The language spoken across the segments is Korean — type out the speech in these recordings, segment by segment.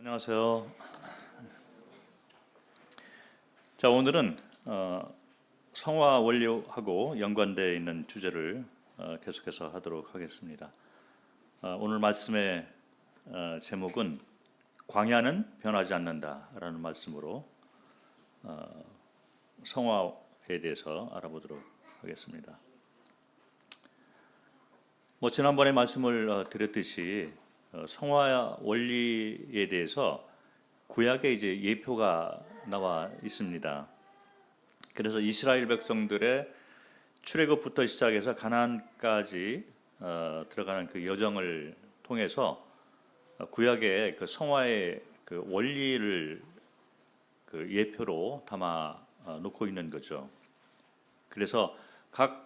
안녕하세요. 자, 오늘은 성화 원리하고 연관되어 있는 주제를 계속해서 하도록 하겠습니다. 오늘 말씀의 제목은 광야는 변하지 않는다라는 말씀으로 성화에 대해서 알아보도록 하겠습니다. 지난번에 말씀을 드렸듯이 성화 원리에 대해서 구약에 이제 예표가 나와 있습니다. 그래서 이스라엘 백성들의 출애굽부터 시작해서 가나안까지 들어가는 그 여정을 통해서 구약의 그 성화의 그 원리를 그 예표로 담아 놓고 있는 거죠. 그래서 각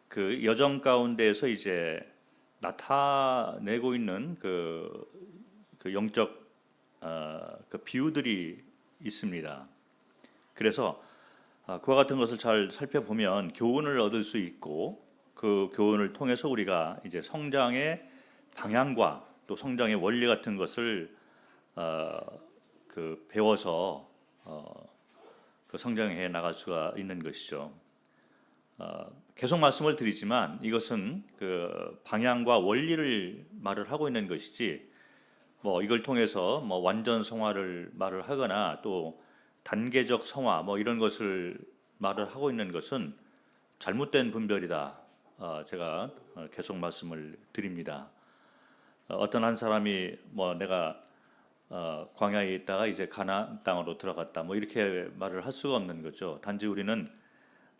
그 여정 가운데에서 이제 나타내고 있는 그 영적 그 비유들이 있습니다. 그래서 그와 같은 것을 잘 살펴보면 교훈을 얻을 수 있고 그 교훈을 통해서 우리가 이제 성장의 방향과 또 성장의 원리 같은 것을 그 배워서 그 성장해 나갈 수가 있는 것이죠. 계속 말씀을 드리지만 이것은 그 방향과 원리를 말을 하고 있는 것이지 이걸 통해서 완전 성화를 말을 하거나 또 단계적 성화 이런 것을 말을 하고 있는 것은 잘못된 분별이다. 제가 계속 말씀을 드립니다. 어떤 한 사람이 내가 광야에 있다가 이제 가나안 땅으로 들어갔다 이렇게 말을 할 수가 없는 거죠. 단지 우리는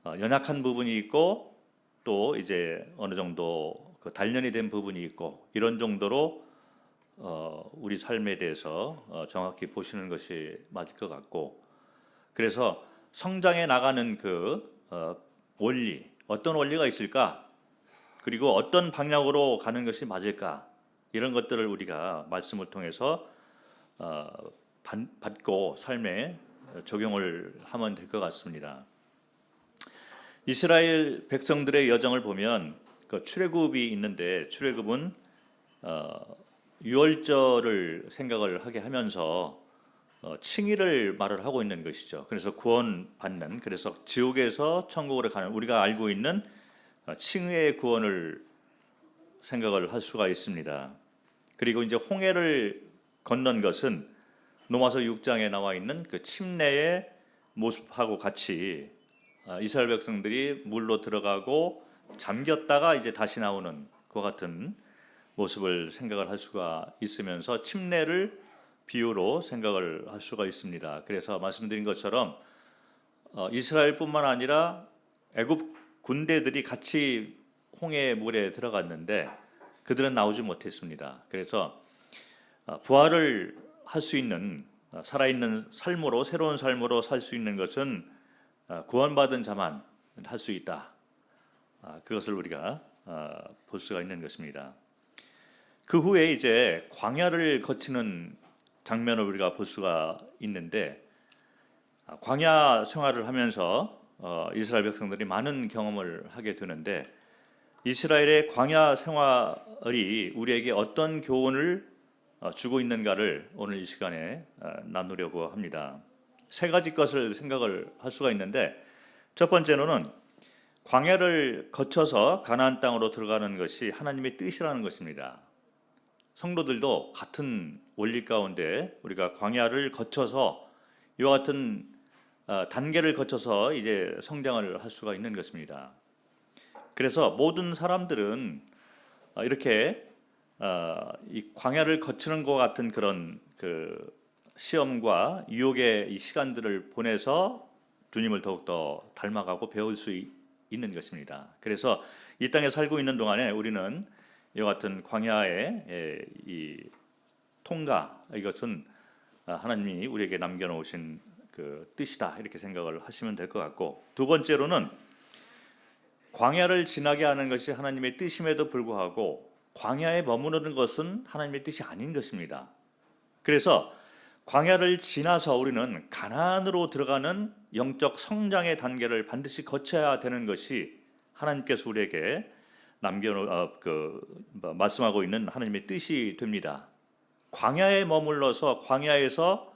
연약한 부분이 있고 또 이제 어느 정도 그 단련이 된 부분이 있고 이런 정도로 우리 삶에 대해서 정확히 보시는 것이 맞을 것 같고, 그래서 성장해 나가는 그 원리, 어떤 원리가 있을까, 그리고 어떤 방향으로 가는 것이 맞을까, 이런 것들을 우리가 말씀을 통해서 받고 삶에 적용을 하면 될 것 같습니다. 이스라엘 백성들의 여정을 보면 그 출애굽이 있는데, 출애굽은 유월절을 생각을 하게 하면서 칭의를 말을 하고 있는 것이죠. 그래서 구원받는, 그래서 지옥에서 천국으로 가는 우리가 알고 있는 칭의의 구원을 생각을 할 수가 있습니다. 그리고 이제 홍해를 건넌 것은 로마서 6장에 나와 있는 그 침례의 모습하고 같이 이스라엘 백성들이 물로 들어가고 잠겼다가 이제 다시 나오는 그와 같은 모습을 생각을 할 수가 있으면서 침례를 비유로 생각을 할 수가 있습니다. 그래서 말씀드린 것처럼 이스라엘뿐만 아니라 애굽 군대들이 같이 홍해 물에 들어갔는데 그들은 나오지 못했습니다. 그래서 부활을 할 수 있는, 살아있는 삶으로, 새로운 삶으로 살 수 있는 것은 구원받은 자만 할 수 있다. 그것을 우리가 볼 수가 있는 것입니다. 그 후에 이제 광야를 거치는 장면을 우리가 볼 수가 있는데, 광야 생활을 하면서 이스라엘 백성들이 많은 경험을 하게 되는데, 이스라엘의 광야 생활이 우리에게 어떤 교훈을 주고 있는가를 오늘 이 시간에 나누려고 합니다. 세 가지 것을 생각을 할 수가 있는데, 첫 번째로는 광야를 거쳐서 가나안 땅으로 들어가는 것이 하나님의 뜻이라는 것입니다. 성도들도 같은 원리 가운데 우리가 광야를 거쳐서 이와 같은 단계를 거쳐서 이제 성장을 할 수가 있는 것입니다. 그래서 모든 사람들은 이렇게 이 광야를 거치는 것 같은 그런 그 시험과 유혹의 이 시간들을 보내서 주님을 더욱더 닮아가고 배울 수 있는 것입니다. 그래서 이 땅에 살고 있는 동안에 우리는 이와 같은 광야의 이 통과, 이것은 하나님이 우리에게 남겨놓으신 그 뜻이다, 이렇게 생각을 하시면 될 것 같고, 두 번째로는 광야를 지나게 하는 것이 하나님의 뜻임에도 불구하고 광야에 머무르는 것은 하나님의 뜻이 아닌 것입니다. 그래서 광야를 지나서 우리는 가나안으로 들어가는 영적 성장의 단계를 반드시 거쳐야 되는 것이 하나님께서 우리에게 말씀하고 있는 하나님의 뜻이 됩니다. 광야에 머물러서 광야에서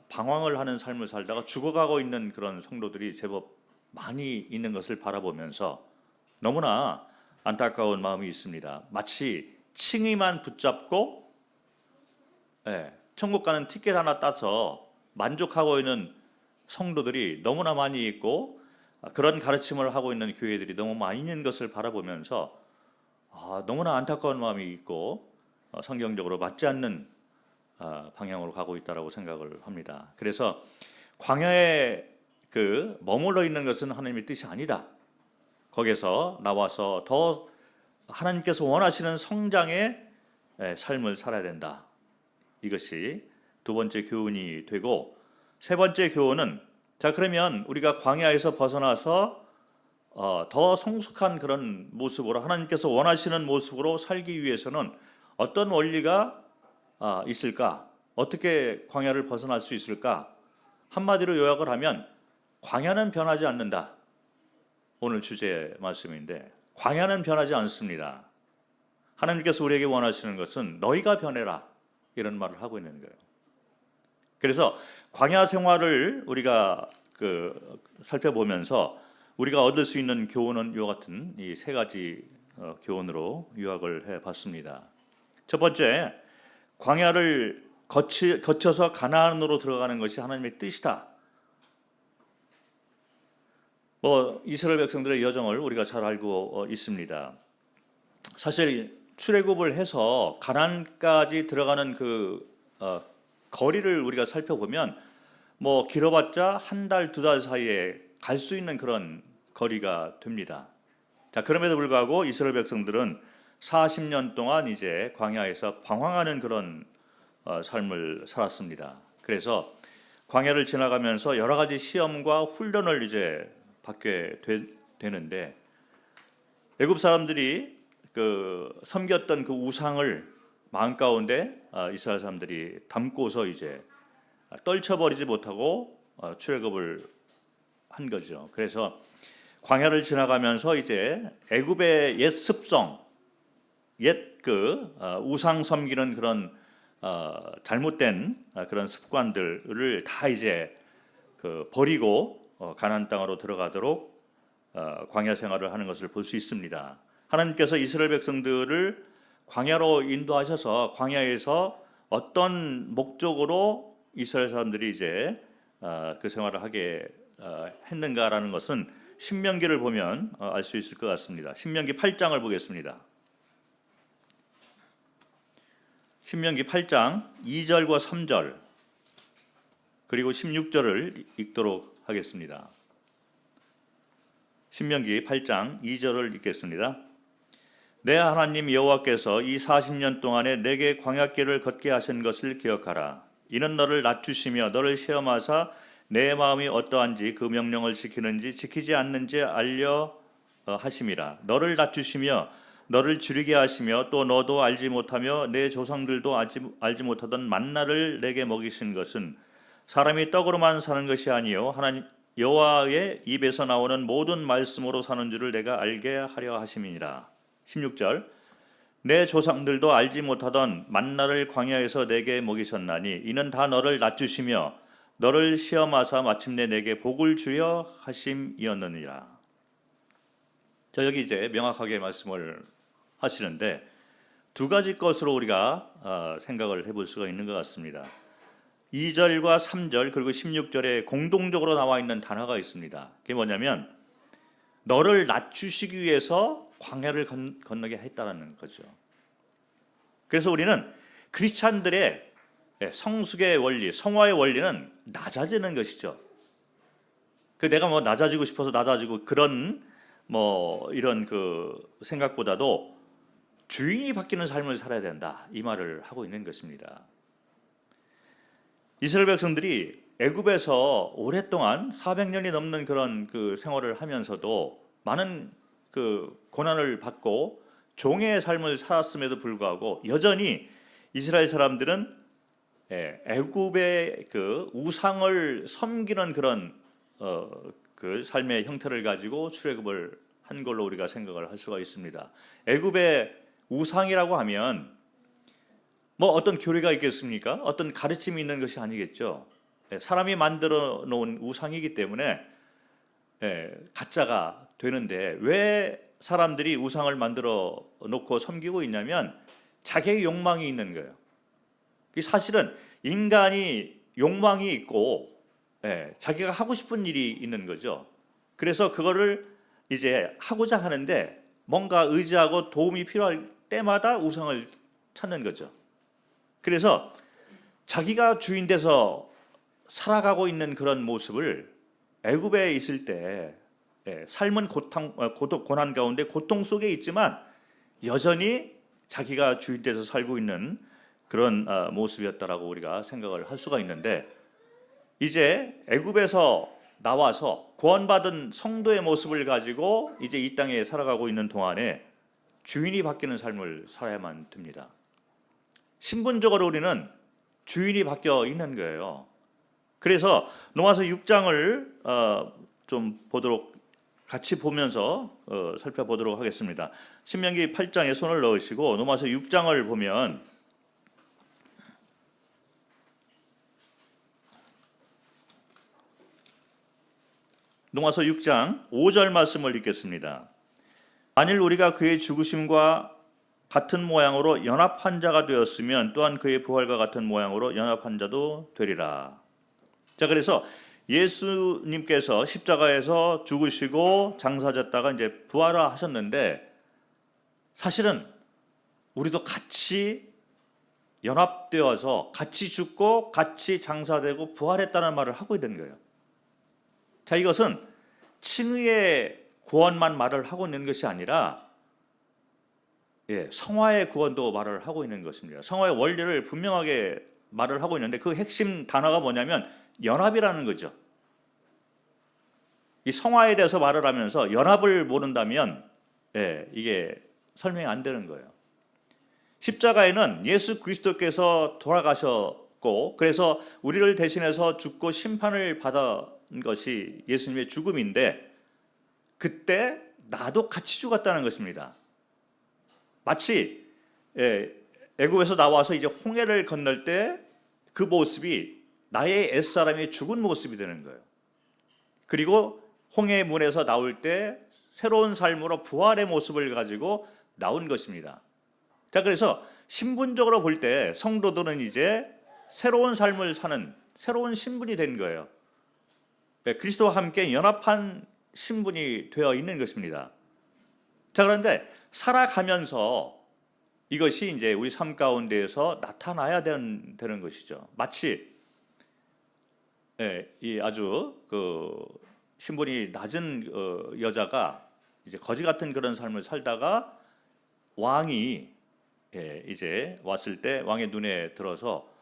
방황을 하는 삶을 살다가 죽어가고 있는 그런 성도들이 제법 많이 있는 것을 바라보면서 너무나 안타까운 마음이 있습니다. 마치 칭의만 붙잡고 천국 가는 티켓 하나 따서 만족하고 있는 성도들이 너무나 많이 있고 그런 가르침을 하고 있는 교회들이 너무 많이 있는 것을 바라보면서 너무나 안타까운 마음이 있고 성경적으로 맞지 않는 방향으로 가고 있다라고 생각을 합니다. 그래서 광야에 머물러 있는 것은 하나님의 뜻이 아니다. 거기서 나와서 더 하나님께서 원하시는 성장의 삶을 살아야 된다. 이것이 두 번째 교훈이 되고, 세 번째 교훈은 자 그러면 우리가 광야에서 벗어나서 더 성숙한 그런 모습으로 하나님께서 원하시는 모습으로 살기 위해서는 어떤 원리가 있을까? 어떻게 광야를 벗어날 수 있을까? 한마디로 요약을 하면 광야는 변하지 않는다. 오늘 주제 말씀인데 광야는 변하지 않습니다. 하나님께서 우리에게 원하시는 것은 너희가 변해라 이런 말을 하고 있는 거예요. 그래서 광야 생활을 우리가 살펴보면서 우리가 얻을 수 있는 교훈은 이와 같은 이 세 가지 교훈으로 요약을 해봤습니다. 첫 번째, 광야를 거쳐서 가나안으로 들어가는 것이 하나님의 뜻이다. 이스라엘 백성들의 여정을 우리가 잘 알고 있습니다. 사실 출애굽을 해서 가나안까지 들어가는 거리를 우리가 살펴보면 길어봤자 한 달, 두 달 사이에 갈 수 있는 그런 거리가 됩니다. 자, 그럼에도 불구하고 이스라엘 백성들은 40년 동안 이제 광야에서 방황하는 그런 삶을 살았습니다. 그래서 광야를 지나가면서 여러 가지 시험과 훈련을 이제 받게 되는데 애굽 사람들이 섬겼던 그 우상을 마음 가운데 이스라엘 사람들이 담고서 이제 떨쳐버리지 못하고 출애굽을 한 거죠. 그래서 광야를 지나가면서 이제 애굽의 옛 습성, 옛 우상 섬기는 그런 잘못된 그런 습관들을 다 이제 버리고 가나안 땅으로 들어가도록 광야 생활을 하는 것을 볼 수 있습니다. 하나님께서 이스라엘 백성들을 광야로 인도하셔서 광야에서 어떤 목적으로 이스라엘 사람들이 이제 그 생활을 하게 했는가라는 것은 신명기를 보면 알 수 있을 것 같습니다. 신명기 8장을 보겠습니다. 신명기 8장 2절과 3절 그리고 16절을 읽도록 하겠습니다. 신명기 8장 2절을 읽겠습니다. 내 하나님 여호와께서 이 40년 동안에 내게 광야길을 걷게 하신 것을 기억하라. 이는 너를 낮추시며 너를 시험하사 내 마음이 어떠한지 그 명령을 지키는지 지키지 않는지 알려 하심이라. 너를 낮추시며 너를 줄이게 하시며 또 너도 알지 못하며 내 조상들도 알지 못하던 만나를 내게 먹이신 것은 사람이 떡으로만 사는 것이 아니요 하나님 여호와의 입에서 나오는 모든 말씀으로 사는 줄을 내가 알게 하려 하심이니라. 16절 내 조상들도 알지 못하던 만나를 광야에서 내게 먹이셨나니 이는 다 너를 낮추시며 너를 시험하사 마침내 내게 복을 주려 하심이었느니라. 저 여기 이제 명확하게 말씀을 하시는데 두 가지 것으로 우리가 생각을 해볼 수가 있는 것 같습니다. 2절과 3절 그리고 16절에 공동적으로 나와 있는 단어가 있습니다. 그게 뭐냐면 너를 낮추시기 위해서 광야를 건너게 했다는 거죠. 그래서 우리는 크리스찬들의 성숙의 원리, 성화의 원리는 낮아지는 것이죠. 내가 낮아지고 싶어서 낮아지고 그런 이런 생각보다도 주인이 바뀌는 삶을 살아야 된다 이 말을 하고 있는 것입니다. 이스라엘 백성들이 애굽에서 오랫동안 400년이 넘는 그런 생활을 하면서도 많은 고난을 받고 종의 삶을 살았음에도 불구하고 여전히 이스라엘 사람들은 애굽의 우상을 섬기는 그런 삶의 형태를 가지고 출애굽을 한 걸로 우리가 생각을 할 수가 있습니다. 애굽의 우상이라고 하면 뭐 어떤 교리가 있겠습니까? 어떤 가르침이 있는 것이 아니겠죠. 사람이 만들어 놓은 우상이기 때문에 가짜가 되는데, 왜 사람들이 우상을 만들어 놓고 섬기고 있냐면 자기의 욕망이 있는 거예요. 사실은 인간이 욕망이 있고 자기가 하고 싶은 일이 있는 거죠. 그래서 그거를 이제 하고자 하는데 뭔가 의지하고 도움이 필요할 때마다 우상을 찾는 거죠. 그래서 자기가 주인 돼서 살아가고 있는 그런 모습을 애굽에 있을 때 삶은 고난 가운데 고통 속에 있지만 여전히 자기가 주인 돼서 살고 있는 그런 모습이었다라고 우리가 생각을 할 수가 있는데, 이제 애굽에서 나와서 구원받은 성도의 모습을 가지고 이제 이 땅에 살아가고 있는 동안에 주인이 바뀌는 삶을 살아야만 됩니다. 신분적으로 우리는 주인이 바뀌어 있는 거예요. 그래서 로마서 6장을 좀 같이 보면서 살펴보도록 하겠습니다. 신명기 8장에 손을 넣으시고 로마서 6장을 보면 로마서 6장 5절 말씀을 읽겠습니다. 만일 우리가 그의 죽으심과 같은 모양으로 연합한 자가 되었으면 또한 그의 부활과 같은 모양으로 연합한 자도 되리라. 자, 그래서 예수님께서 십자가에서 죽으시고 장사졌다가 이제 부활하셨는데, 사실은 우리도 같이 연합되어서 같이 죽고 같이 장사되고 부활했다는 말을 하고 있는 거예요. 자, 이것은 칭의의 구원만 말을 하고 있는 것이 아니라 성화의 구원도 말을 하고 있는 것입니다. 성화의 원리를 분명하게 말을 하고 있는데 그 핵심 단어가 뭐냐면 연합이라는 거죠. 이 성화에 대해서 말을 하면서 연합을 모른다면 이게 설명이 안 되는 거예요. 십자가에는 예수 그리스도께서 돌아가셨고, 그래서 우리를 대신해서 죽고 심판을 받은 것이 예수님의 죽음인데, 그때 나도 같이 죽었다는 것입니다. 마치 애굽에서 나와서 이제 홍해를 건널 때 그 모습이 나의 옛사람이 죽은 모습이 되는 거예요. 그리고 홍해 문에서 나올 때 새로운 삶으로 부활의 모습을 가지고 나온 것입니다. 자, 그래서 신분적으로 볼 때 성도들은 이제 새로운 삶을 사는 새로운 신분이 된 거예요. 그리스도와 함께 연합한 신분이 되어 있는 것입니다. 자, 그런데 살아가면서 이것이 이제 우리 삶 가운데에서 나타나야 되는 것이죠. 마치 이 아주 신분이 낮은 여자가 이제 거지 같은 그런 삶을 살다가 왕이 이제 왔을 때 왕의 눈에 들어서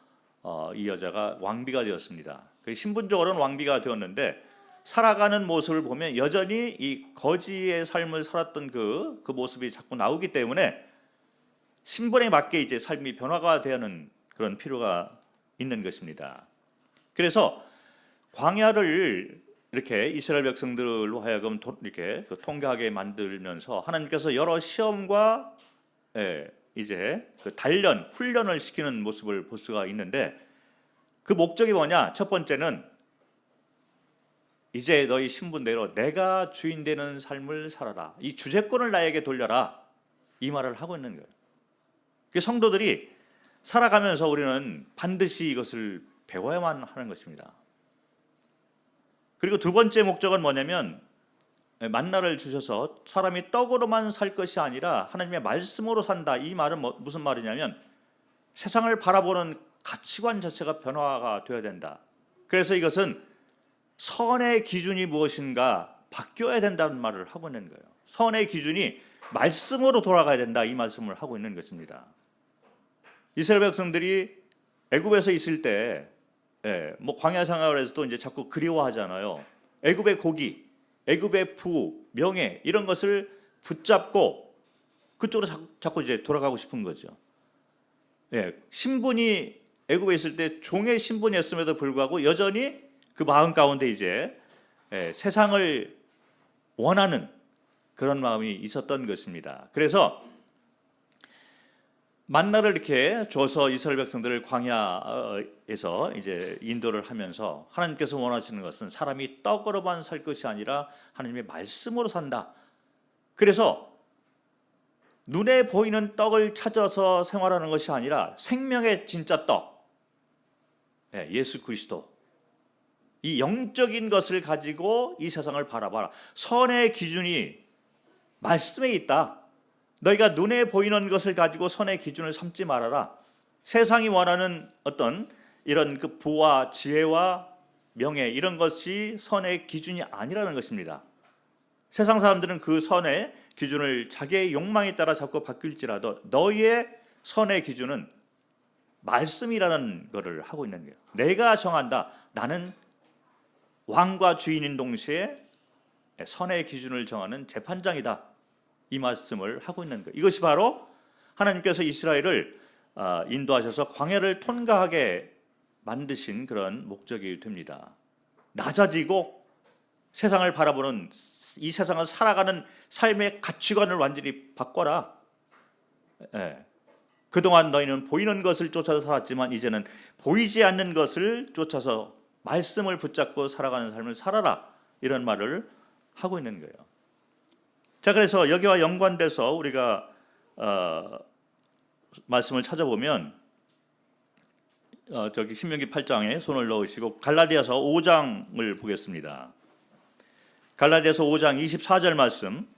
이 여자가 왕비가 되었습니다. 신분적으로는 왕비가 되었는데 살아가는 모습을 보면 여전히 이 거지의 삶을 살았던 그 모습이 자꾸 나오기 때문에 신분에 맞게 이제 삶이 변화가 되는 그런 필요가 있는 것입니다. 그래서 광야를 이렇게 이스라엘 백성들로 하여금 이렇게 통과하게 만들면서 하나님께서 여러 시험과 이제 단련, 훈련을 시키는 모습을 볼 수가 있는데, 그 목적이 뭐냐? 첫 번째는 이제 너희 신분대로 내가 주인 되는 삶을 살아라. 이 주재권을 나에게 돌려라. 이 말을 하고 있는 거예요. 성도들이 살아가면서 우리는 반드시 이것을 배워야만 하는 것입니다. 그리고 두 번째 목적은 뭐냐면 만나를 주셔서 사람이 떡으로만 살 것이 아니라 하나님의 말씀으로 산다. 이 말은 무슨 말이냐면 세상을 바라보는 가치관 자체가 변화가 되어야 된다. 그래서 이것은 선의 기준이 무엇인가 바뀌어야 된다는 말을 하고 있는 거예요. 선의 기준이 말씀으로 돌아가야 된다. 이 말씀을 하고 있는 것입니다. 이스라엘 백성들이 애굽에서 있을 때 뭐 광야 생활에서도 이제 자꾸 그리워하잖아요. 애굽의 고기, 애굽의 부, 명예 이런 것을 붙잡고 그쪽으로 자꾸 이제 돌아가고 싶은 거죠. 신분이 애굽에 있을 때 종의 신분이었음에도 불구하고 여전히 그 마음 가운데 이제 세상을 원하는 그런 마음이 있었던 것입니다. 그래서 만나를 이렇게 줘서 이스라엘 백성들을 광야에서 이제 인도를 하면서 하나님께서 원하시는 것은 사람이 떡으로만 살 것이 아니라 하나님의 말씀으로 산다. 그래서 눈에 보이는 떡을 찾아서 생활하는 것이 아니라 생명의 진짜 떡, 예수 그리스도, 이 영적인 것을 가지고 이 세상을 바라봐라. 선의 기준이 말씀에 있다. 너희가 눈에 보이는 것을 가지고 선의 기준을 삼지 말아라. 세상이 원하는 어떤 이런 그 부와 지혜와 명예, 이런 것이 선의 기준이 아니라는 것입니다. 세상 사람들은 그 선의 기준을 자기의 욕망에 따라 자꾸 바뀔지라도 너희의 선의 기준은 말씀이라는 것을 하고 있는 거예요. 내가 정한다. 나는 왕과 주인인 동시에 선의 기준을 정하는 재판장이다. 이 말씀을 하고 있는 거예요. 이것이 바로 하나님께서 이스라엘을 인도하셔서 광야를 통과하게 만드신 그런 목적이 됩니다. 낮아지고 세상을 바라보는, 이 세상을 살아가는 삶의 가치관을 완전히 바꿔라. 그동안 너희는 보이는 것을 쫓아서 살았지만 이제는 보이지 않는 것을 쫓아서 말씀을 붙잡고 살아가는 삶을 살아라. 이런 말을 하고 있는 거예요. 자, 그래서 여기와 연관돼서 우리가 말씀을 찾아보면 저기 신명기 8장에 손을 넣으시고 갈라디아서 5장을 보겠습니다. 갈라디아서 5장 24절 말씀.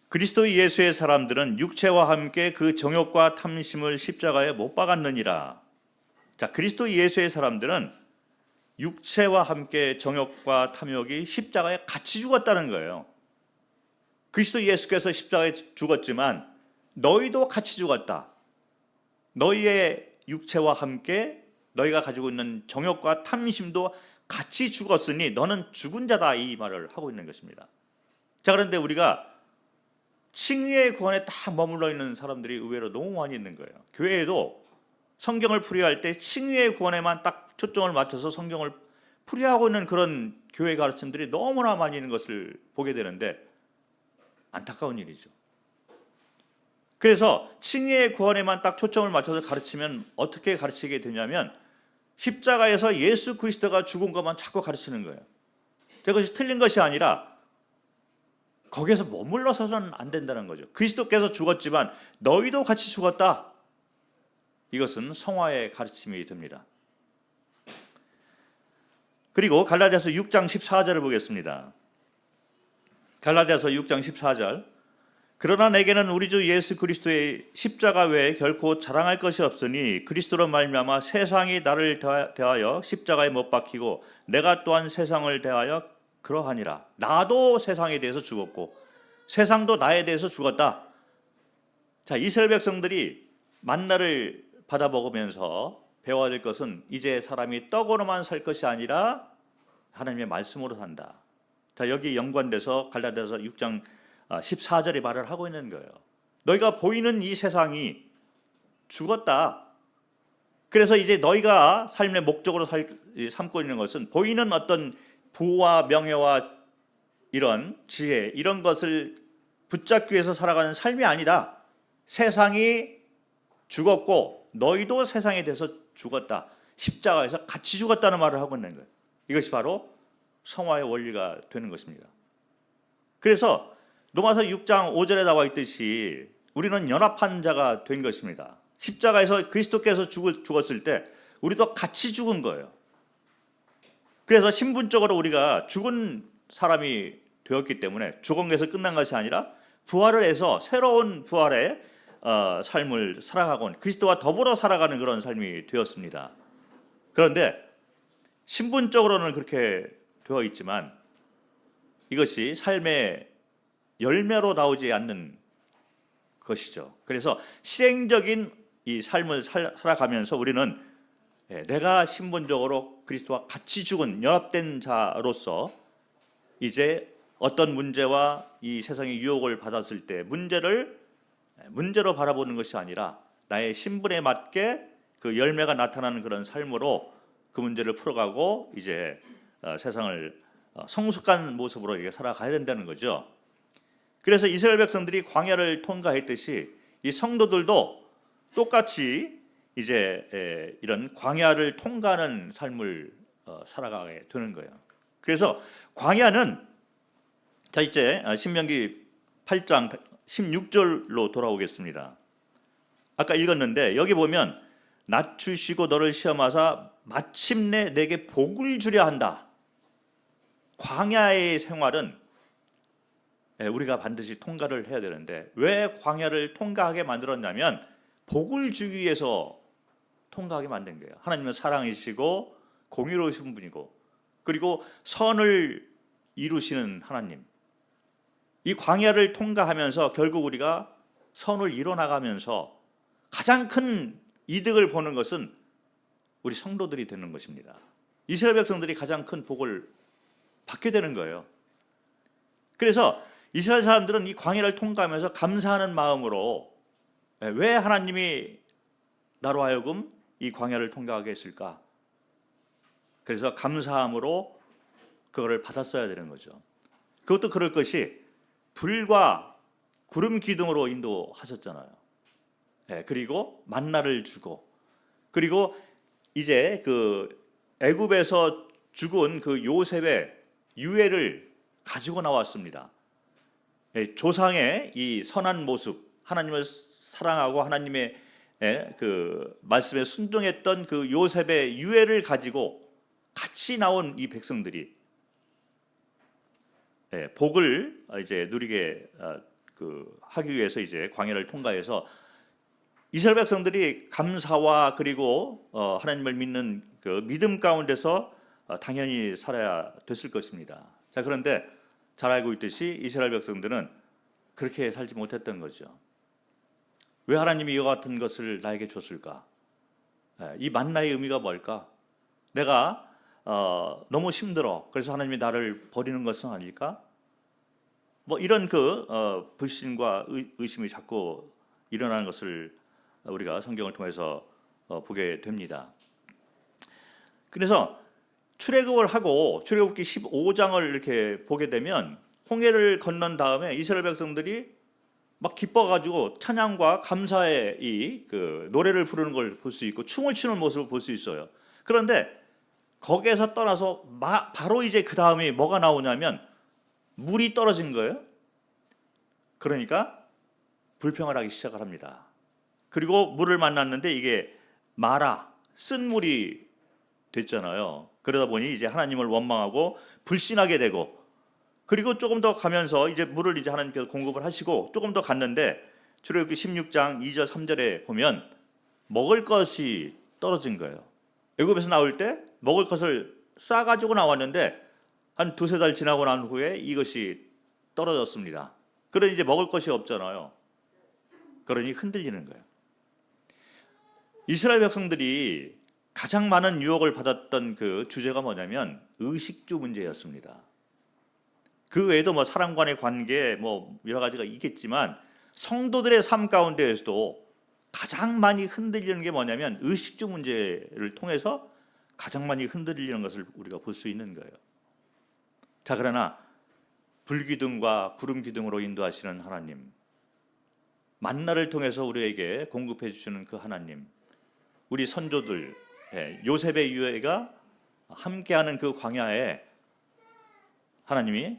그리스도 예수의 사람들은 육체와 함께 그 정욕과 탐심을 십자가에 못 박았느니라. 자, 그리스도 예수의 사람들은 육체와 함께 정욕과 탐욕이 십자가에 같이 죽었다는 거예요. 그리스도 예수께서 십자가에 죽었지만 너희도 같이 죽었다. 너희의 육체와 함께 너희가 가지고 있는 정욕과 탐심도 같이 죽었으니 너는 죽은 자다. 이 말을 하고 있는 것입니다. 자, 그런데 우리가 칭의의 구원에 딱 머물러 있는 사람들이 의외로 너무 많이 있는 거예요. 교회에도 성경을 풀이할 때 칭의의 구원에만 딱 초점을 맞춰서 성경을 풀이하고 있는 그런 교회 가르침들이 너무나 많이 있는 것을 보게 되는데 안타까운 일이죠. 그래서 칭의의 구원에만 딱 초점을 맞춰서 가르치면 어떻게 가르치게 되냐면 십자가에서 예수 그리스도가 죽은 것만 자꾸 가르치는 거예요. 그것이 틀린 것이 아니라 거기에서 머물러서는 안 된다는 거죠. 그리스도께서 죽었지만 너희도 같이 죽었다. 이것은 성화의 가르침이 됩니다. 그리고 갈라디아서 6장 14절을 보겠습니다. 갈라디아서 6장 14절. 그러나 내게는 우리 주 예수 그리스도의 십자가 외에 결코 자랑할 것이 없으니 그리스도로 말미암아 세상이 나를 대하여 십자가에 못 박히고 내가 또한 세상을 대하여 그러하니라. 나도 세상에 대해서 죽었고 세상도 나에 대해서 죽었다. 자, 이스라엘 백성들이 만나를 받아 먹으면서 배워야 될 것은 이제 사람이 떡으로만 살 것이 아니라 하나님의 말씀으로 산다. 자, 여기 연관돼서 갈라디아서 6장 14절이 말을 하고 있는 거예요. 너희가 보이는 이 세상이 죽었다. 그래서 이제 너희가 삶의 목적으로 삼고 있는 것은 보이는 어떤 부와 명예와 이런 지혜, 이런 것을 붙잡기 위해서 살아가는 삶이 아니다. 세상이 죽었고 너희도 세상에 대해서 죽었다. 십자가에서 같이 죽었다는 말을 하고 있는 거예요. 이것이 바로 성화의 원리가 되는 것입니다. 그래서 로마서 6장 5절에 나와 있듯이 우리는 연합한 자가 된 것입니다. 십자가에서 그리스도께서 죽었을 때 우리도 같이 죽은 거예요. 그래서 신분적으로 우리가 죽은 사람이 되었기 때문에 죽은 것에서 끝난 것이 아니라 부활을 해서 새로운 부활의 삶을 살아가고 그리스도와 더불어 살아가는 그런 삶이 되었습니다. 그런데 신분적으로는 그렇게 되어 있지만 이것이 삶의 열매로 나오지 않는 것이죠. 그래서 실행적인 이 삶을 살아가면서 우리는 내가 신분적으로 그리스도와 같이 죽은 연합된 자로서 이제 어떤 문제와 이 세상의 유혹을 받았을 때 문제로 바라보는 것이 아니라 나의 신분에 맞게 그 열매가 나타나는 그런 삶으로 그 문제를 풀어가고 이제 세상을 성숙한 모습으로 살아가야 된다는 거죠. 그래서 이스라엘 백성들이 광야를 통과했듯이 이 성도들도 똑같이 이제 이런 광야를 통과하는 삶을 살아가게 되는 거예요. 그래서 광야는, 자 이제 신명기 8장 16절로 돌아오겠습니다. 아까 읽었는데 여기 보면 낮추시고 너를 시험하사 마침내 내게 복을 주려 한다. 광야의 생활은 우리가 반드시 통과를 해야 되는데 왜 광야를 통과하게 만들었냐면 복을 주기 위해서 통과하게 만든 거예요. 하나님은 사랑이시고 공의로우신 분이고 그리고 선을 이루시는 하나님. 이 광야를 통과하면서 결국 우리가 선을 이뤄나가면서 가장 큰 이득을 보는 것은 우리 성도들이 되는 것입니다. 이스라엘 백성들이 가장 큰 복을 받게 되는 거예요. 그래서 이스라엘 사람들은 이 광야를 통과하면서 감사하는 마음으로 왜 하나님이 나로 하여금 이 광야를 통과하게 했을까? 그래서 감사함으로 그거를 받았어야 되는 거죠. 그것도 그럴 것이 불과 구름 기둥으로 인도하셨잖아요. 그리고 만나를 주고 그리고 이제 그 애굽에서 죽은 그 요셉의 유해를 가지고 나왔습니다. 조상의 이 선한 모습, 하나님을 사랑하고 하나님의 그 말씀에 순종했던 그 요셉의 유해를 가지고 같이 나온 이 백성들이 복을 이제 누리게 하기 위해서 이제 광야를 통과해서 이스라엘 백성들이 감사와 그리고 하나님을 믿는 그 믿음 가운데서 당연히 살아야 됐을 것입니다. 자, 그런데 잘 알고 있듯이 이스라엘 백성들은 그렇게 살지 못했던 거죠. 왜 하나님이 이와 같은 것을 나에게 줬을까? 이 만나의 의미가 뭘까? 내가 너무 힘들어. 그래서 하나님이 나를 버리는 것은 아닐까? 뭐 이런 불신과 의심이 자꾸 일어나는 것을 우리가 성경을 통해서 보게 됩니다. 그래서 출애굽을 하고 출애굽기 15장을 이렇게 보게 되면 홍해를 건넌 다음에 이스라엘 백성들이 막 기뻐가지고 찬양과 감사의 이 노래를 부르는 걸 볼 수 있고 춤을 추는 모습을 볼 수 있어요. 그런데 거기에서 떠나서 바로 이제 그 다음에 뭐가 나오냐면 물이 떨어진 거예요. 그러니까 불평을 하기 시작을 합니다. 그리고 물을 만났는데 이게 마라, 쓴 물이 됐잖아요. 그러다 보니 이제 하나님을 원망하고 불신하게 되고 그리고 조금 더 가면서 이제 물을 이제 하나님께서 공급을 하시고 조금 더 갔는데 출애굽기 16장 2절 3절에 보면 먹을 것이 떨어진 거예요. 애굽에서 나올 때 먹을 것을 싸가지고 나왔는데 한 두세 달 지나고 난 후에 이것이 떨어졌습니다. 그러니 이제 먹을 것이 없잖아요. 그러니 흔들리는 거예요. 이스라엘 백성들이 가장 많은 유혹을 받았던 그 주제가 뭐냐면 의식주 문제였습니다. 그 외에도 뭐 사람 간의 관계 뭐 여러 가지가 있겠지만 성도들의 삶 가운데에서도 가장 많이 흔들리는 게 뭐냐면 의식주 문제를 통해서 가장 많이 흔들리는 것을 우리가 볼 수 있는 거예요. 자, 그러나 불기둥과 구름 기둥으로 인도하시는 하나님, 만나를 통해서 우리에게 공급해 주시는 그 하나님, 우리 선조들 요셉의 유해가 함께하는 그 광야에 하나님이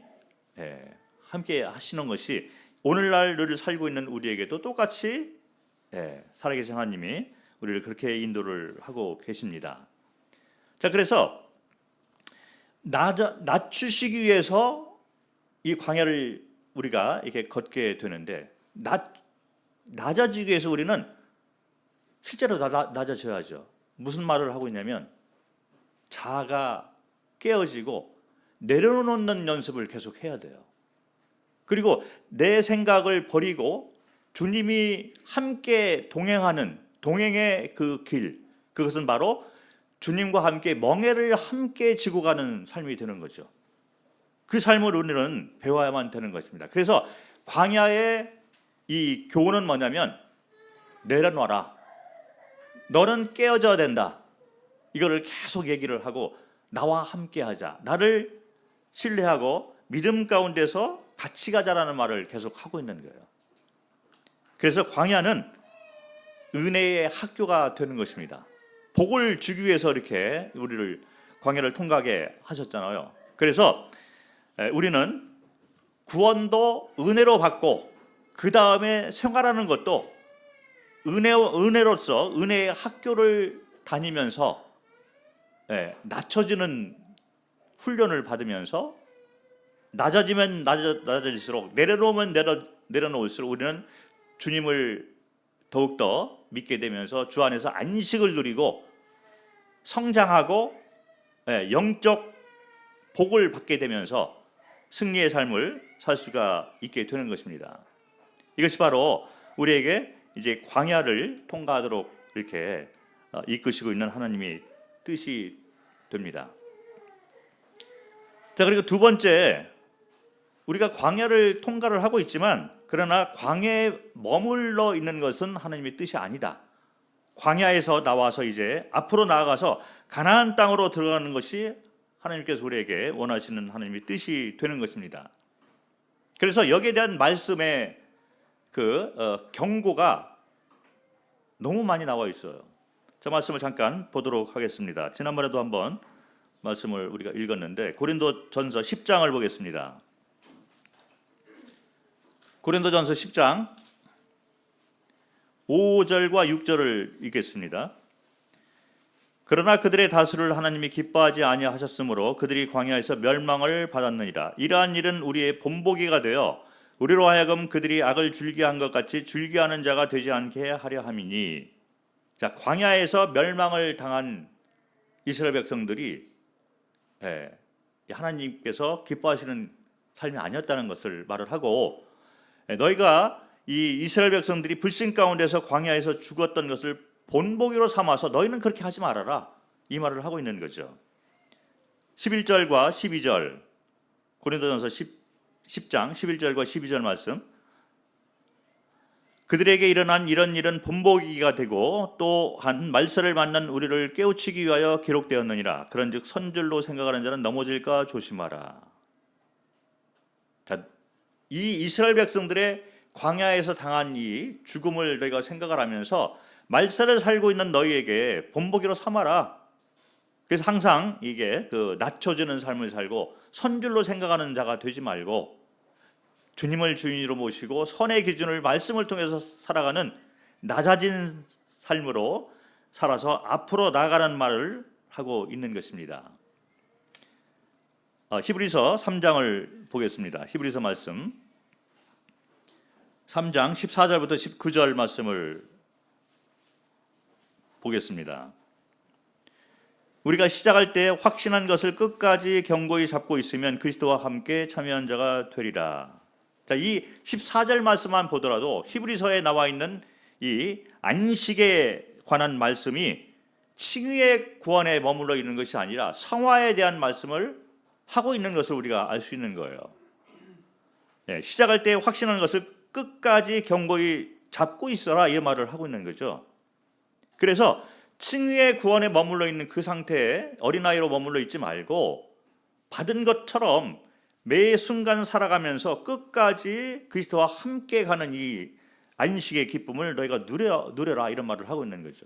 함께 하시는 것이 오늘날을 살고 있는 우리에게도 똑같이 살아계신 하나님이 우리를 그렇게 인도를 하고 계십니다. 자, 그래서 낮추시기 위해서 이 광야를 우리가 이렇게 걷게 되는데 낮아지기 위해서 우리는 실제로 낮아져야죠. 무슨 말을 하고 있냐면 자아가 깨어지고 내려놓는 연습을 계속 해야 돼요. 그리고 내 생각을 버리고 주님이 함께 동행하는 동행의 그 길, 그것은 바로 주님과 함께 멍에를 함께 지고 가는 삶이 되는 거죠. 그 삶을 우리는 배워야만 되는 것입니다. 그래서 광야의 이 교훈은 뭐냐면 내려놔라. 너는 깨어져야 된다. 이거를 계속 얘기를 하고 나와 함께 하자. 나를 신뢰하고 믿음 가운데서 같이 가자라는 말을 계속 하고 있는 거예요. 그래서 광야는 은혜의 학교가 되는 것입니다. 복을 주기 위해서 이렇게 우리를 광야를 통과하게 하셨잖아요. 그래서 우리는 구원도 은혜로 받고 그 다음에 생활하는 것도 은혜로서 은혜의 학교를 다니면서 낮춰지는 훈련을 받으면서 낮아지면 낮아질수록 내려놓으면 내려놓을수록 우리는 주님을 더욱더 믿게 되면서 주 안에서 안식을 누리고 성장하고 영적 복을 받게 되면서 승리의 삶을 살 수가 있게 되는 것입니다. 이것이 바로 우리에게 이제 광야를 통과하도록 이렇게 이끄시고 있는 하나님의 뜻이 됩니다. 자, 그리고 두 번째, 우리가 광야를 통과를 하고 있지만 그러나 광야에 머물러 있는 것은 하나님의 뜻이 아니다. 광야에서 나와서 이제 앞으로 나아가서 가나안 땅으로 들어가는 것이 하나님께서 우리에게 원하시는 하나님의 뜻이 되는 것입니다. 그래서 여기에 대한 말씀의 경고가 너무 많이 나와 있어요. 저 말씀을 잠깐 보도록 하겠습니다. 지난번에도 한번 말씀을 우리가 읽었는데 고린도전서 10장을 보겠습니다. 고린도전서 10장 5절과 6절을 읽겠습니다. 그러나 그들의 다수를 하나님이 기뻐하지 아니하셨으므로 그들이 광야에서 멸망을 받았느니라. 이러한 일은 우리의 본보기가 되어 우리로 하여금 그들이 악을 즐겨한 것 같이 즐겨하는 자가 되지 않게 하려 함이니. 자, 광야에서 멸망을 당한 이스라엘 백성들이 하나님께서 기뻐하시는 삶이 아니었다는 것을 말을 하고, 너희가 이 이스라엘 백성들이 불신 가운데서 광야에서 죽었던 것을 본보기로 삼아서 너희는 그렇게 하지 말아라, 이 말을 하고 있는 거죠. 11절과 12절 고린도전서 10장 11절과 12절 말씀. 그들에게 일어난 이런 일은 본보기가 되고 또한 말세를 만난 우리를 깨우치기 위하여 기록되었느니라. 그런즉 선줄로 생각하는 자는 넘어질까 조심하라. 자, 이 이스라엘 백성들의 광야에서 당한 이 죽음을 너희가 생각을 하면서 말세를 살고 있는 너희에게 본보기로 삼아라. 그래서 항상 이게 낮춰지는 삶을 살고 선줄로 생각하는 자가 되지 말고 주님을 주인으로 모시고 선의 기준을 말씀을 통해서 살아가는 낮아진 삶으로 살아서 앞으로 나아가는 말을 하고 있는 것입니다. 히브리서 3장을 보겠습니다. 히브리서 말씀 3장 14절부터 19절 말씀을 보겠습니다. 우리가 시작할 때 확신한 것을 끝까지 견고히 잡고 있으면 그리스도와 함께 참여한 자가 되리라. 자, 이 14절 말씀만 보더라도 히브리서에 나와 있는 이 안식에 관한 말씀이 칭의의 구원에 머물러 있는 것이 아니라 성화에 대한 말씀을 하고 있는 것을 우리가 알 수 있는 거예요. 시작할 때 확신한 것을 끝까지 견고히 잡고 있어라, 이 말을 하고 있는 거죠. 그래서 칭의의 구원에 머물러 있는 그 상태에 어린아이로 머물러 있지 말고 받은 것처럼 매 순간 살아가면서 끝까지 그리스도와 함께 가는 이 안식의 기쁨을 너희가 누려라, 이런 말을 하고 있는 거죠.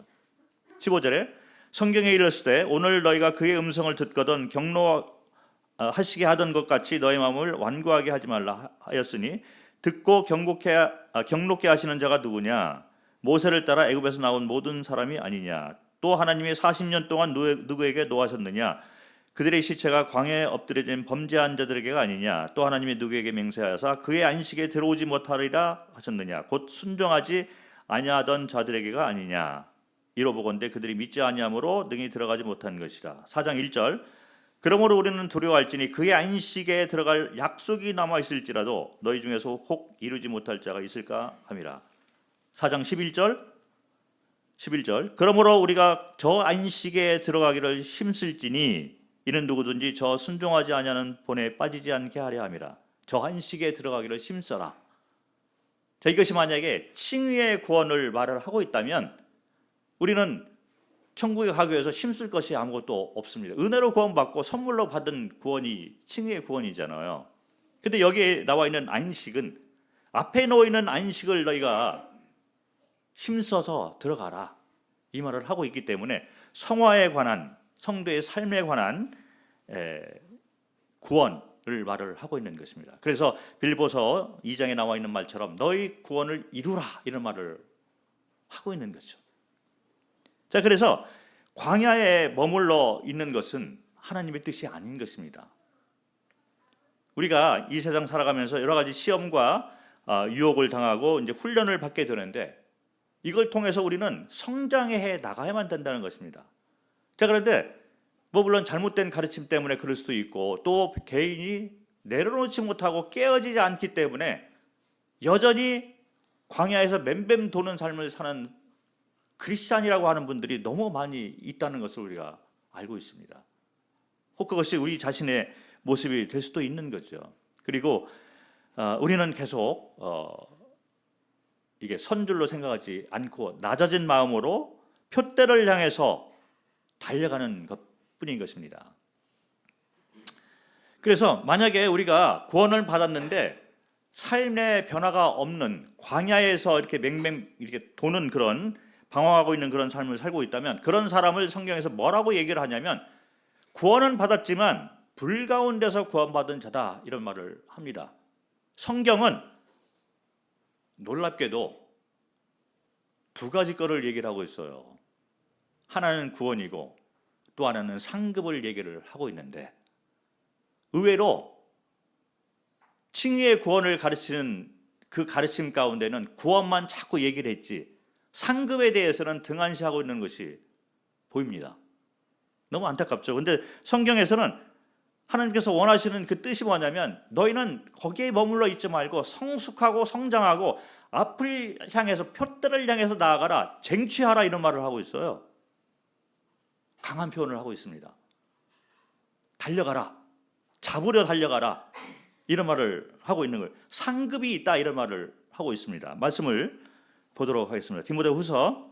15절에 성경에 이르시되 오늘 너희가 그의 음성을 듣거든 경노하시게 하던 것 같이 너희 마음을 완고하게 하지 말라 하였으니 듣고 경록케 하시는 자가 누구냐? 모세를 따라 애굽에서 나온 모든 사람이 아니냐? 또 하나님이 40년 동안 누구에게 노하셨느냐? 그들의 시체가 광야에 엎드려진 범죄한 자들에게가 아니냐? 또 하나님이 누구에게 맹세하사 그의 안식에 들어오지 못하리라 하셨느냐? 곧 순종하지 아니하던 자들에게가 아니냐? 이로보건대 그들이 믿지 아니함으로 능히 들어가지 못한 것이라. 4장 1절 그러므로 우리는 두려워할지니 그의 안식에 들어갈 약속이 남아 있을지라도 너희 중에서 혹 이루지 못할 자가 있을까 함이라. 4장 11절 그러므로 우리가 저 안식에 들어가기를 힘쓸지니 이는 누구든지 저 순종하지 아니하는 본에 빠지지 않게 하려 함이라. 저 안식에 들어가기를 힘써라. 자, 이것이 만약에 칭의의 구원을 말을 하고 있다면 우리는 천국에 가기 위해서 힘쓸 것이 아무것도 없습니다. 은혜로 구원받고 선물로 받은 구원이 칭의의 구원이잖아요. 근데 여기에 나와 있는 안식은 앞에 놓이는 안식을 너희가 힘써서 들어가라 이 말을 하고 있기 때문에 성화에 관한 성도의 삶에 관한 구원을 말을 하고 있는 것입니다. 그래서 빌보서 2장에 나와 있는 말처럼 너희 구원을 이루라 이런 말을 하고 있는 거죠. 자, 그래서 광야에 머물러 있는 것은 하나님의 뜻이 아닌 것입니다. 우리가 이 세상 살아가면서 여러 가지 시험과 유혹을 당하고 이제 훈련을 받게 되는데 이걸 통해서 우리는 성장해 나가야만 된다는 것입니다. 자, 그런데 물론 잘못된 가르침 때문에 그럴 수도 있고 또 개인이 내려놓지 못하고 깨어지지 않기 때문에 여전히 광야에서 맴맴 도는 삶을 사는 크리스찬이라고 하는 분들이 너무 많이 있다는 것을 우리가 알고 있습니다. 혹 그것이 우리 자신의 모습이 될 수도 있는 거죠. 그리고 우리는 계속 이게 선줄로 생각하지 않고 낮아진 마음으로 표대를 향해서 달려가는 것뿐인 것입니다. 그래서 만약에 우리가 구원을 받았는데 삶의 변화가 없는 광야에서 이렇게 맹맹 이렇게 도는 그런 방황하고 있는 그런 삶을 살고 있다면 그런 사람을 성경에서 뭐라고 얘기를 하냐면 구원은 받았지만 불 가운데서 구원받은 자다 이런 말을 합니다. 성경은 놀랍게도 두 가지 거를 얘기를 하고 있어요. 하나는 구원이고 또 하나는 상급을 얘기를 하고 있는데 의외로 칭의의 구원을 가르치는 그 가르침 가운데는 구원만 자꾸 얘기를 했지 상급에 대해서는 등한시하고 있는 것이 보입니다. 너무 안타깝죠. 근데 성경에서는 하나님께서 원하시는 그 뜻이 뭐냐면 너희는 거기에 머물러 있지 말고 성숙하고 성장하고 앞을 향해서 표대를 향해서 나아가라 쟁취하라 이런 말을 하고 있어요. 강한 표현을 하고 있습니다. 달려가라 잡으려 달려가라 이런 말을 하고 있는 거예요. 상급이 있다 이런 말을 하고 있습니다. 말씀을 보도록 하겠습니다. 디모데후서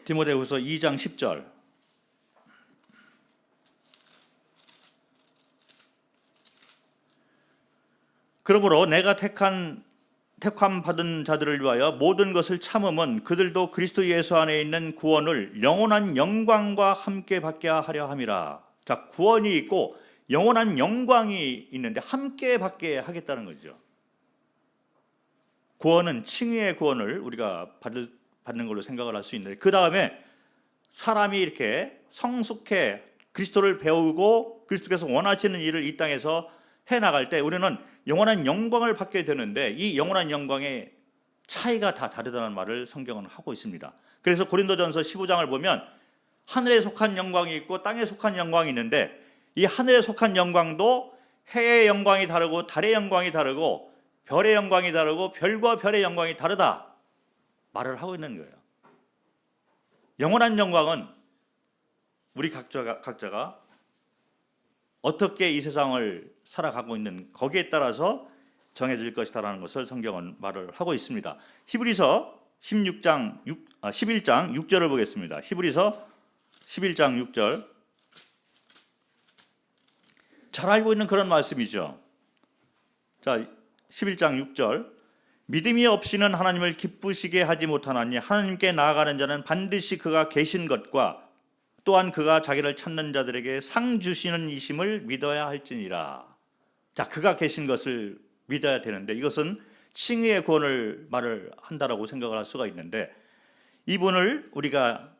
2장 10절 그러므로 내가 택함 받은 자들을 위하여 모든 것을 참음은 그들도 그리스도 예수 안에 있는 구원을 영원한 영광과 함께 받게 하려 함이라. 자, 구원이 있고 영원한 영광이 있는데 함께 받게 하겠다는 거죠. 구원은 칭의의 구원을 우리가 받는 걸로 생각을 할 수 있는데 그 다음에 사람이 이렇게 성숙해 그리스도를 배우고 그리스도께서 원하시는 일을 이 땅에서 해나갈 때 우리는 영원한 영광을 받게 되는데 이 영원한 영광의 차이가 다 다르다는 말을 성경은 하고 있습니다. 그래서 고린도전서 15장을 보면 하늘에 속한 영광이 있고 땅에 속한 영광이 있는데 이 하늘에 속한 영광도 해의 영광이 다르고 달의 영광이 다르고 별의 영광이 다르고 별과 별의 영광이 다르다 말을 하고 있는 거예요. 영원한 영광은 우리 각자가 어떻게 이 세상을 살아가고 있는 거기에 따라서 정해질 것이다라는 것을 성경은 말을 하고 있습니다. 히브리서 11장 6절을 보겠습니다. 히브리서 11장 6절 잘 알고 있는 그런 말씀이죠. 자, 11장 6절 믿음이 없이는 하나님을 기쁘시게 하지 못하나니 하나님께 나아가는 자는 반드시 그가 계신 것과 또한 그가 자기를 찾는 자들에게 상 주시는 이심을 믿어야 할지니라. 자, 그가 계신 것을 믿어야 되는데 이것은 칭의의 구원을 말을 한다라고 생각을 할 수가 있는데 이분을 우리가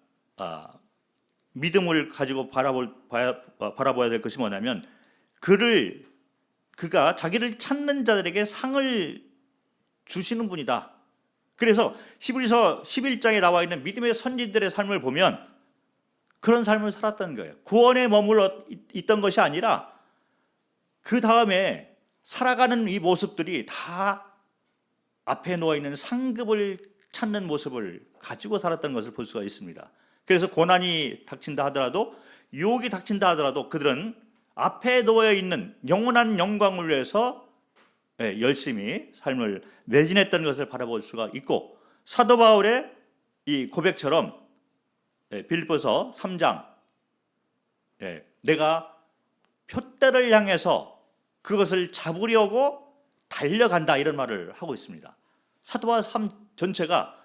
믿음을 가지고 바라봐야 될 것이 뭐냐면 그가 자기를 찾는 자들에게 상을 주시는 분이다. 그래서 히브리서 11장에 나와 있는 믿음의 선진들의 삶을 보면 그런 삶을 살았던 거예요. 구원에 머물러 있던 것이 아니라 그 다음에 살아가는 이 모습들이 다 앞에 놓여 있는 상급을 찾는 모습을 가지고 살았던 것을 볼 수가 있습니다. 그래서 고난이 닥친다 하더라도 유혹이 닥친다 하더라도 그들은 앞에 놓여 있는 영원한 영광을 위해서 열심히 삶을 매진했던 것을 바라볼 수가 있고 사도 바울의 이 고백처럼 빌립보서 3장 내가 표대를 향해서 그것을 잡으려고 달려간다, 이런 말을 하고 있습니다. 사도와 삶 전체가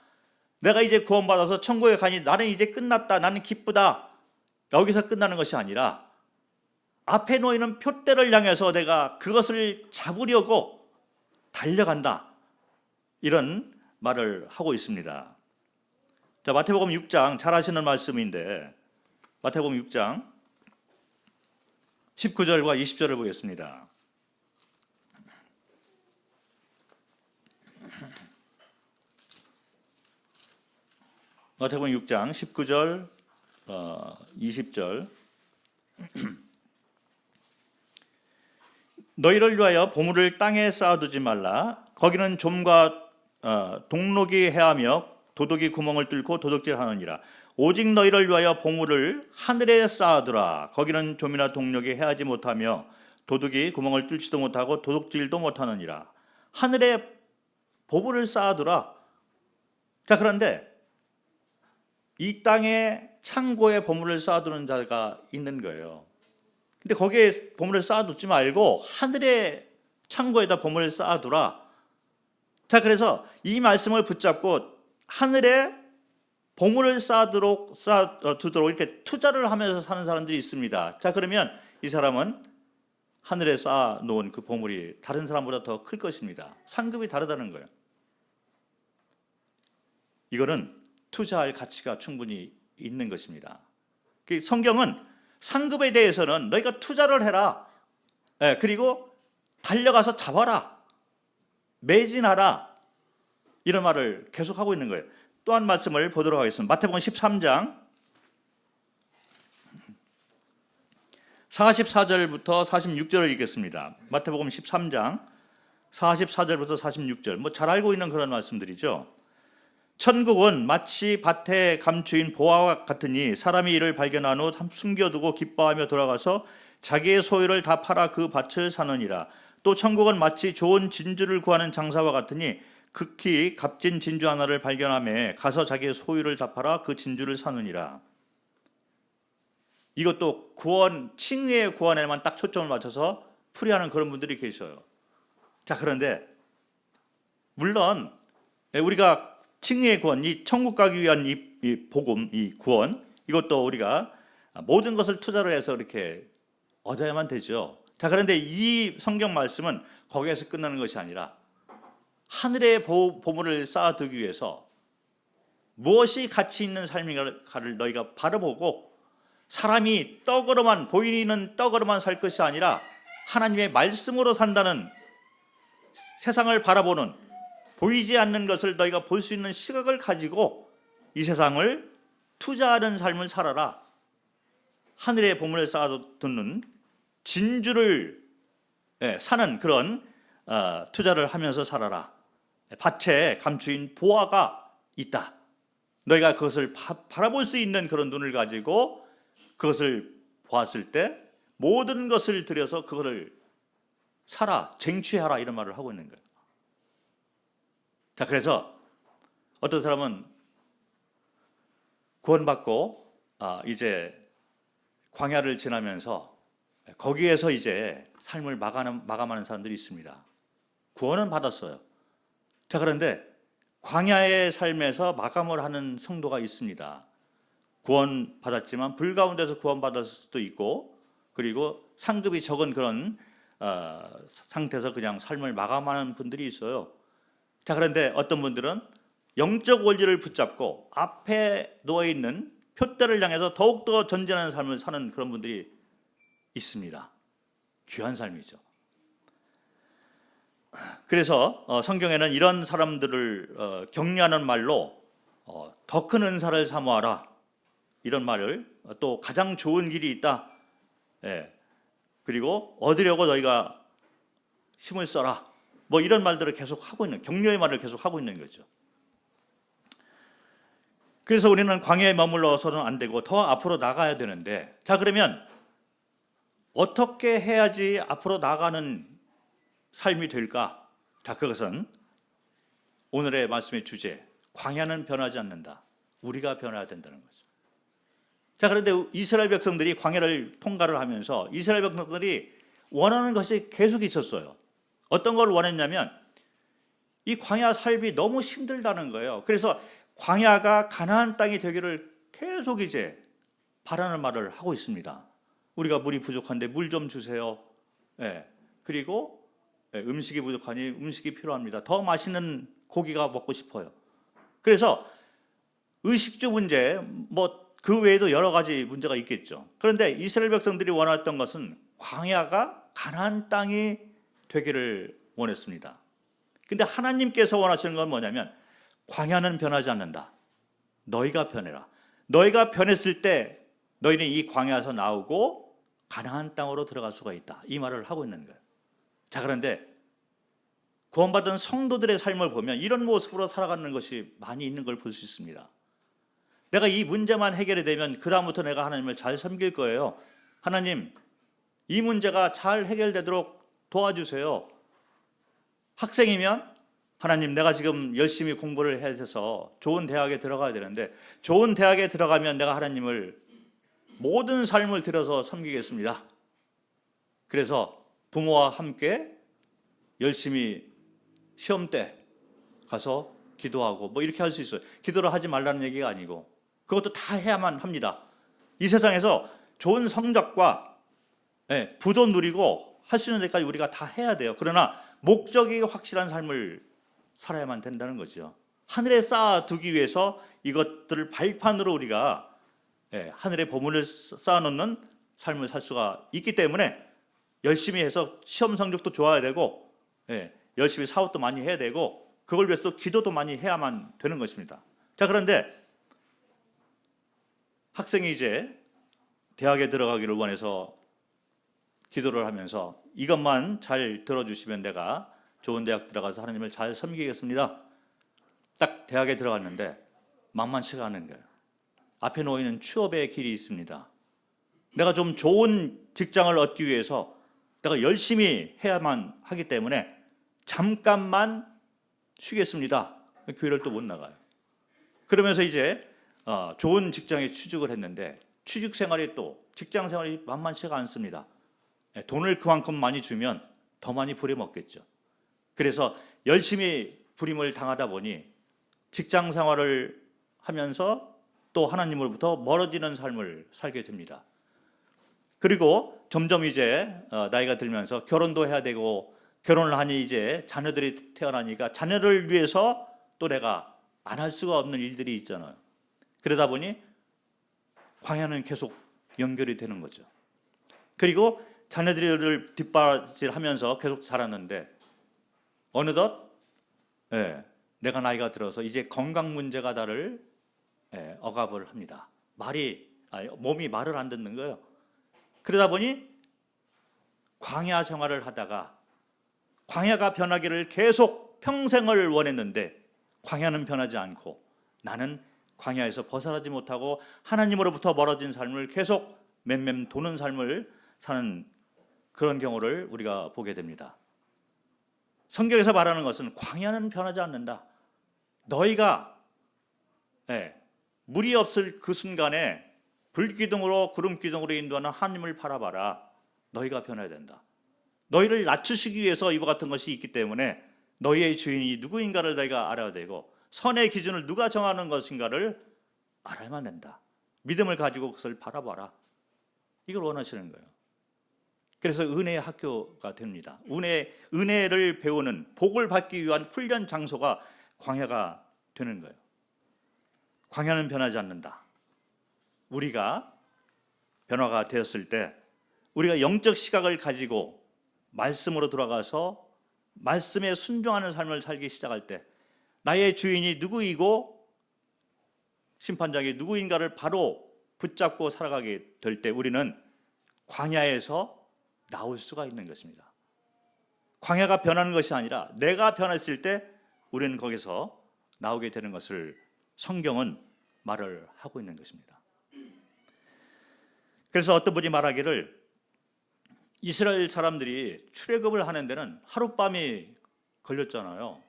내가 이제 구원받아서 천국에 가니 나는 이제 끝났다, 나는 기쁘다, 여기서 끝나는 것이 아니라 앞에 놓이는 표대를 향해서 내가 그것을 잡으려고 달려간다, 이런 말을 하고 있습니다. 자, 마태복음 6장, 잘 아시는 말씀인데 마태복음 6장 19절과 20절을 보겠습니다. 마태복음 6장 19절, 20절. 너희를 위하여 보물을 땅에 쌓아두지 말라. 거기는 좀과 동록이 해하며 도둑이 구멍을 뚫고 도둑질하느니라. 오직 너희를 위하여 보물을 하늘에 쌓아두라. 거기는 좀이나 동록이 해하지 못하며 도둑이 구멍을 뚫지도 못하고 도둑질도 못하느니라. 하늘에 보물을 쌓아두라. 자, 그런데 이 땅에 창고에 보물을 쌓아두는 자가 있는 거예요. 근데 거기에 보물을 쌓아두지 말고 하늘의 창고에다 보물을 쌓아두라. 자, 그래서 이 말씀을 붙잡고 하늘에 보물을 쌓아두도록 이렇게 투자를 하면서 사는 사람들이 있습니다. 자, 그러면 이 사람은 하늘에 쌓아놓은 그 보물이 다른 사람보다 더 클 것입니다. 상급이 다르다는 거예요. 이거는 투자할 가치가 충분히 있는 것입니다. 성경은 상급에 대해서는 너희가 투자를 해라, 그리고 달려가서 잡아라, 매진하라, 이런 말을 계속하고 있는 거예요. 또 한 말씀을 보도록 하겠습니다. 마태복음 13장 44절부터 46절을 읽겠습니다. 마태복음 13장 44절부터 46절, 잘 알고 있는 그런 말씀들이죠. 천국은 마치 밭에 감추인 보화와 같으니 사람이 이를 발견한 후 숨겨두고 기뻐하며 돌아가서 자기의 소유를 다 팔아 그 밭을 사느니라. 또 천국은 마치 좋은 진주를 구하는 장사와 같으니 극히 값진 진주 하나를 발견하며 가서 자기의 소유를 다 팔아 그 진주를 사느니라. 이것도 구원, 칭의의 구원에만 딱 초점을 맞춰서 풀이하는 그런 분들이 계셔요. 자, 그런데 물론 우리가 칭의의 구원, 이 천국 가기 위한 이 복음, 이 구원, 이것도 우리가 모든 것을 투자로 해서 이렇게 얻어야만 되죠. 자, 그런데 이 성경 말씀은 거기에서 끝나는 것이 아니라 하늘의 보물을 쌓아두기 위해서 무엇이 가치 있는 삶인가를 너희가 바라보고, 사람이 떡으로만, 보이는 떡으로만 살 것이 아니라 하나님의 말씀으로 산다는, 세상을 바라보는, 보이지 않는 것을 너희가 볼 수 있는 시각을 가지고 이 세상을 투자하는 삶을 살아라. 하늘의 보물을 쌓아두는 진주를 사는 그런 투자를 하면서 살아라. 밭에 감추인 보화가 있다. 너희가 그것을 바라볼 수 있는 그런 눈을 가지고 그것을 보았을 때 모든 것을 들여서 그것을 사라, 쟁취하라, 이런 말을 하고 있는 거예요. 자, 그래서 어떤 사람은 구원받고 이제 광야를 지나면서 거기에서 이제 삶을 마감하는 사람들이 있습니다. 구원은 받았어요. 자, 그런데 광야의 삶에서 마감을 하는 성도가 있습니다. 구원 받았지만 불 가운데서 구원 받았을 수도 있고, 그리고 상급이 적은 그런 상태에서 그냥 삶을 마감하는 분들이 있어요. 자, 그런데 어떤 분들은 영적 원리를 붙잡고 앞에 놓여있는 표대를 향해서 더욱더 전진하는 삶을 사는 그런 분들이 있습니다. 귀한 삶이죠. 그래서 성경에는 이런 사람들을 격려하는 말로 더 큰 은사를 사모하라, 이런 말을, 또 가장 좋은 길이 있다, 그리고 얻으려고 너희가 힘을 써라, 이런 말들을 계속 하고 있는, 격려의 말을 계속 하고 있는 거죠. 그래서 우리는 광야에 머물러서는 안 되고 더 앞으로 나가야 되는데, 자, 그러면 어떻게 해야지 앞으로 나가는 삶이 될까? 자, 그것은 오늘의 말씀의 주제, 광야는 변하지 않는다, 우리가 변해야 된다는 거죠. 자, 그런데 이스라엘 백성들이 광야를 통과를 하면서 이스라엘 백성들이 원하는 것이 계속 있었어요. 어떤 걸 원했냐면 이 광야 삶이 너무 힘들다는 거예요. 그래서 광야가 가나안 땅이 되기를 계속 이제 바라는 말을 하고 있습니다. 우리가 물이 부족한데 물 좀 주세요. 예. 그리고 음식이 부족하니 음식이 필요합니다. 더 맛있는 고기가 먹고 싶어요. 그래서 의식주 문제, 뭐 그 외에도 여러 가지 문제가 있겠죠. 그런데 이스라엘 백성들이 원했던 것은 광야가 가나안 땅이 되기를 원했습니다. 근데 하나님께서 원하시는 건 뭐냐면 광야는 변하지 않는다. 너희가 변해라. 너희가 변했을 때 너희는 이 광야에서 나오고 가나안 땅으로 들어갈 수가 있다. 이 말을 하고 있는 거예요. 자, 그런데 구원받은 성도들의 삶을 보면 이런 모습으로 살아가는 것이 많이 있는 걸 볼 수 있습니다. 내가 이 문제만 해결이 되면 그 다음부터 내가 하나님을 잘 섬길 거예요. 하나님, 이 문제가 잘 해결되도록 도와주세요. 학생이면 하나님, 내가 지금 열심히 공부를 해야 돼서 좋은 대학에 들어가야 되는데 좋은 대학에 들어가면 내가 하나님을 모든 삶을 들여서 섬기겠습니다. 그래서 부모와 함께 열심히 시험 때 가서 기도하고 뭐 이렇게 할 수 있어요. 기도를 하지 말라는 얘기가 아니고 그것도 다 해야만 합니다. 이 세상에서 좋은 성적과 부도 누리고 할 수 있는 데까지 우리가 다 해야 돼요. 그러나 목적이 확실한 삶을 살아야만 된다는 거죠. 하늘에 쌓아두기 위해서 이것들을 발판으로 우리가 하늘에 보물을 쌓아놓는 삶을 살 수가 있기 때문에 열심히 해서 시험 성적도 좋아야 되고 열심히 사업도 많이 해야 되고 그걸 위해서도 기도도 많이 해야만 되는 것입니다. 자, 그런데 학생이 이제 대학에 들어가기를 원해서 기도를 하면서 이것만 잘 들어주시면 내가 좋은 대학 들어가서 하나님을 잘 섬기겠습니다. 딱 대학에 들어갔는데 만만치가 않은 거예요. 앞에 놓이는 취업의 길이 있습니다. 내가 좀 좋은 직장을 얻기 위해서 내가 열심히 해야만 하기 때문에 잠깐만 쉬겠습니다. 교회를 또 못 나가요. 그러면서 이제 좋은 직장에 취직을 했는데 취직 생활이 또 직장 생활이 만만치가 않습니다. 돈을 그만큼 많이 주면 더 많이 부려먹겠죠. 그래서 열심히 부림을 당하다 보니 직장 생활을 하면서 또 하나님으로부터 멀어지는 삶을 살게 됩니다. 그리고 점점 이제 나이가 들면서 결혼도 해야 되고 결혼을 하니 이제 자녀들이 태어나니까 자녀를 위해서 또 내가 안 할 수가 없는 일들이 있잖아요. 그러다 보니 광야는 계속 연결이 되는 거죠. 그리고 자녀들을 뒷바라지하면서 계속 자랐는데 어느덧 내가 나이가 들어서 이제 건강 문제가 나를 억압을 합니다. 몸이 말을 안 듣는 거예요. 그러다 보니 광야 생활을 하다가 광야가 변하기를 계속 평생을 원했는데 광야는 변하지 않고 나는 광야에서 벗어나지 못하고 하나님으로부터 멀어진 삶을 계속 맴맴 도는 삶을 사는 그런 경우를 우리가 보게 됩니다. 성경에서 말하는 것은 광야는 변하지 않는다. 너희가 물이 없을 그 순간에 불기둥으로 구름기둥으로 인도하는 하나님을 바라봐라. 너희가 변해야 된다. 너희를 낮추시기 위해서 이와 같은 것이 있기 때문에 너희의 주인이 누구인가를 너희가 알아야 되고 선의 기준을 누가 정하는 것인가를 알아야만 된다. 믿음을 가지고 그것을 바라봐라. 이걸 원하시는 거예요. 그래서 은혜의 학교가 됩니다. 은혜를 배우는 복을 받기 위한 훈련 장소가 광야가 되는 거예요. 광야는 변하지 않는다. 우리가 변화가 되었을 때 우리가 영적 시각을 가지고 말씀으로 돌아가서 말씀에 순종하는 삶을 살기 시작할 때 나의 주인이 누구이고 심판장이 누구인가를 바로 붙잡고 살아가게 될 때 우리는 광야에서 나올 수가 있는 것입니다. 광야가 변하는 것이 아니라 내가 변했을 때 우리는 거기서 나오게 되는 것을 성경은 말을 하고 있는 것입니다. 그래서 어떤 분이 말하기를 이스라엘 사람들이 출애굽을 하는 데는 하룻밤이 걸렸잖아요.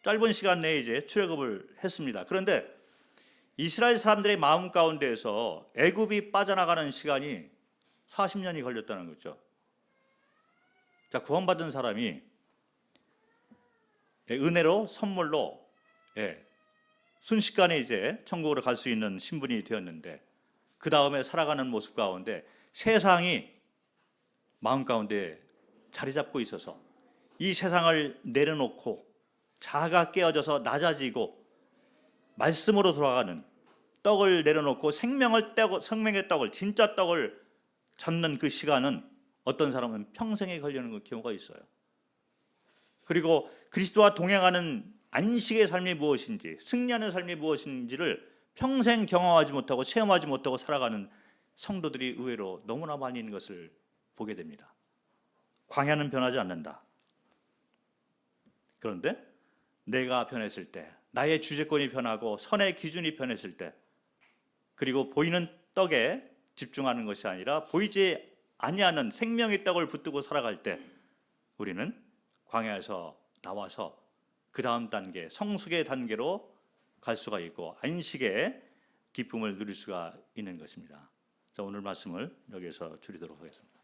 짧은 시간 내에 이제 출애굽을 했습니다. 그런데 이스라엘 사람들의 마음 가운데에서 애굽이 빠져나가는 시간이 40년이 걸렸다는 거죠. 자, 구원받은 사람이 은혜로 선물로 순식간에 이제 천국으로 갈 수 있는 신분이 되었는데, 그 다음에 살아가는 모습 가운데 세상이 마음 가운데 자리 잡고 있어서 이 세상을 내려놓고 자아가 깨어져서 낮아지고 말씀으로 돌아가는, 떡을 내려놓고 생명의 떡을, 진짜 떡을 잡는 그 시간은 어떤 사람은 평생에 걸리는 경우가 있어요. 그리고 그리스도와 동행하는 안식의 삶이 무엇인지, 승리하는 삶이 무엇인지를 평생 경험하지 못하고 체험하지 못하고 살아가는 성도들이 의외로 너무나 많이 있는 것을 보게 됩니다. 광야는 변하지 않는다. 그런데 내가 변했을 때, 나의 주제권이 변하고 선의 기준이 변했을 때, 그리고 보이는 떡에 집중하는 것이 아니라 보이지 아니하는 생명의 떡을 붙들고 살아갈 때, 우리는 광야에서 나와서 그 다음 단계, 성숙의 단계로 갈 수가 있고 안식의 기쁨을 누릴 수가 있는 것입니다. 자, 오늘 말씀을 여기서 줄이도록 하겠습니다.